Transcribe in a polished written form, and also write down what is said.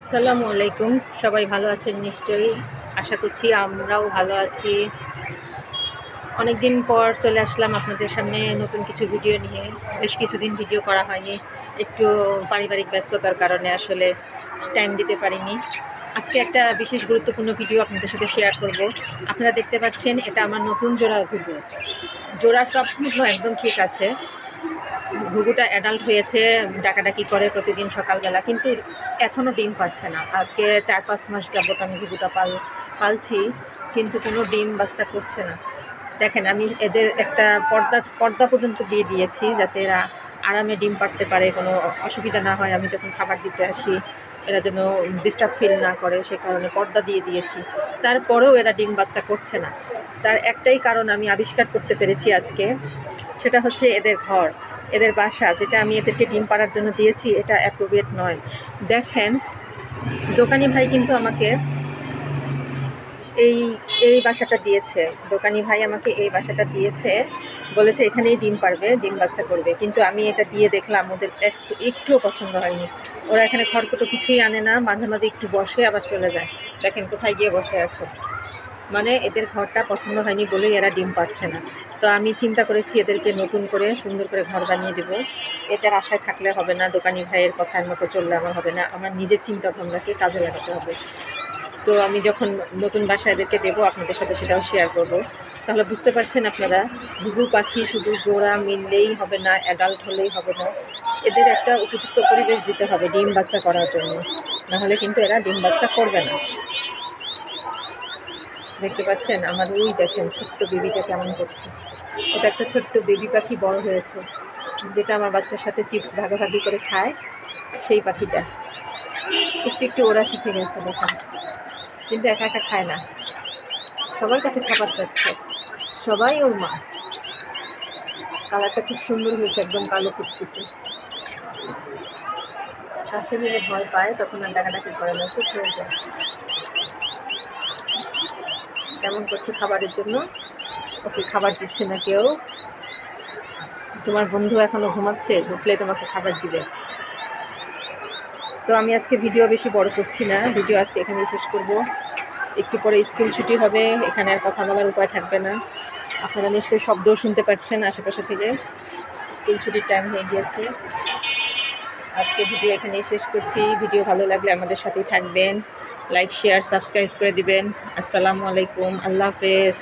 আসসালামু আলাইকুম। সবাই ভালো আছেন নিশ্চয়ই। আশা করছি আমরাও ভালো আছি। অনেকদিন পর চলে আসলাম আপনাদের সামনে নতুন কিছু ভিডিও নিয়ে। বেশ কিছুদিন ভিডিও করা হয়নি, একটু পারিবারিক ব্যস্ততার কারণে আসলে টাইম দিতে পারিনি। আজকে একটা বিশেষ গুরুত্বপূর্ণ ভিডিও আপনাদের সাথে শেয়ার করব। আপনারা দেখতে পাচ্ছেন, এটা আমার নতুন জোড়া ঘুঘু। জোড়া সবগুলো একদম ঠিক আছে। ঘুঘুটা অ্যাডাল্ট হয়েছে, ডাকাডাকি করে প্রতিদিন সকালবেলা, কিন্তু এখনও ডিম পাচ্ছে না। আজকে 4-5 মাস যাবত আমি ঘুঘুটা পালছি, কিন্তু কোনো ডিম বাচ্চা করছে না। দেখেন, আমি এদের একটা পর্দা পর্যন্ত দিয়ে দিয়েছি, যাতে এরা আরামে ডিম পাড়তে পারে, কোনো অসুবিধা না হয়। আমি যখন খাবার দিতে আসি এরা যেন ডিস্টার্ব ফিল না করে, সে কারণে পর্দা দিয়ে দিয়েছি। তারপরেও এরা ডিম বাচ্চা করছে না। তার একটাই কারণ আমি আবিষ্কার করতে পেরেছি আজকে, সেটা হচ্ছে এদের ঘর, এদের বাসা, যেটা আমি এদেরকে ডিম পাড়ার জন্য দিয়েছি, এটা অ্যাপ্রোপ্রিয়েট নয়। দেখেন, দোকানি ভাই কিন্তু আমাকে এই এই বাসাটা দিয়েছে। দোকানি ভাই আমাকে এই বাসাটা দিয়েছে, বলেছে এখানেই ডিম পারবে, ডিম বাচ্চা করবে। কিন্তু আমি এটা দিয়ে দেখলাম ওদের একটুও পছন্দ হয়নি। ওরা এখানে খড়কুটো কিছুই আনে না, মাঝে মাঝে একটু বসে আবার চলে যায়। দেখেন কোথায় গিয়ে বসে আছে। মানে এদের ঘরটা পছন্দ হয়নি বলেই এরা ডিম পাচ্ছে না। তো আমি চিন্তা করেছি এদেরকে নতুন করে সুন্দর করে ঘর বানিয়ে দেবো। এটার আশায় থাকলে হবে না, দোকানি ভাইয়ের কথার মতো চললে আমার হবে না, আমার নিজের চিন্তা ভাবনাকে কাজে লাগাতে হবে। তো আমি যখন নতুন বাসায় এদেরকে দেবো আপনাদের সাথে সেটাও শেয়ার করব। তাহলে বুঝতে পারছেন আপনারা, ঘুঘু পাখি শুধু জোড়া মিললেই হবে না, অ্যাডাল্ট হলেই হবে না, এদের একটা উপযুক্ত পরিবেশ দিতে হবে ডিম বাচ্চা করার জন্য। নাহলে কিন্তু এরা ডিম বাচ্চা করবে না। দেখতে পাচ্ছেন আমার ওই দেখেন ছোট্ট বেবিটা কেমন করছে। এটা একটা ছোট্ট বেবি পাখি, বড় হয়েছে, যেটা আমার বাচ্চার সাথে চিপস ভাগাভাগি করে খায়, সেই পাখিটা একটু একটু ওরা শিখে গেছে দেখেন। কিন্তু একা একা খায় না, সবার কাছে খাবার চাচ্ছে, সবাই ওর মা। কালারটা খুব সুন্দর হয়েছে, একদম কালো কুচকুচে। কাছে গেলে ভয় পায়, তখন আর ডাকাডাকি করে না, চুপ হয়ে যায়। কেমন করছে খাবারের জন্য, ওকে খাবার দিচ্ছে না কেউ। তোমার বন্ধু এখনো ঘুমাচ্ছে, উঠলে তোমাকে খাবার দিবে। তো আমি আজকে ভিডিও বেশি বড় করছি না, ভিডিও আজকে এখানেই শেষ করব। একটু পরে স্কুল ছুটি হবে, এখানে আর কথা বলার উপায় থাকবে না। আপনারা নিশ্চয়ই শব্দও শুনতে পাচ্ছেন আশেপাশে থেকে। স্কুল ছুটির টাইম হয়ে গিয়েছে। আজকে ভিডিও এখানেই শেষ করছি। ভিডিও ভালো লাগলে আমাদের সাথেই থাকবেন, লাইক শেয়ার সাবস্ক্রাইব করে দিবেন। আসসালামু আলাইকুম, আল্লাহ হাফেজ।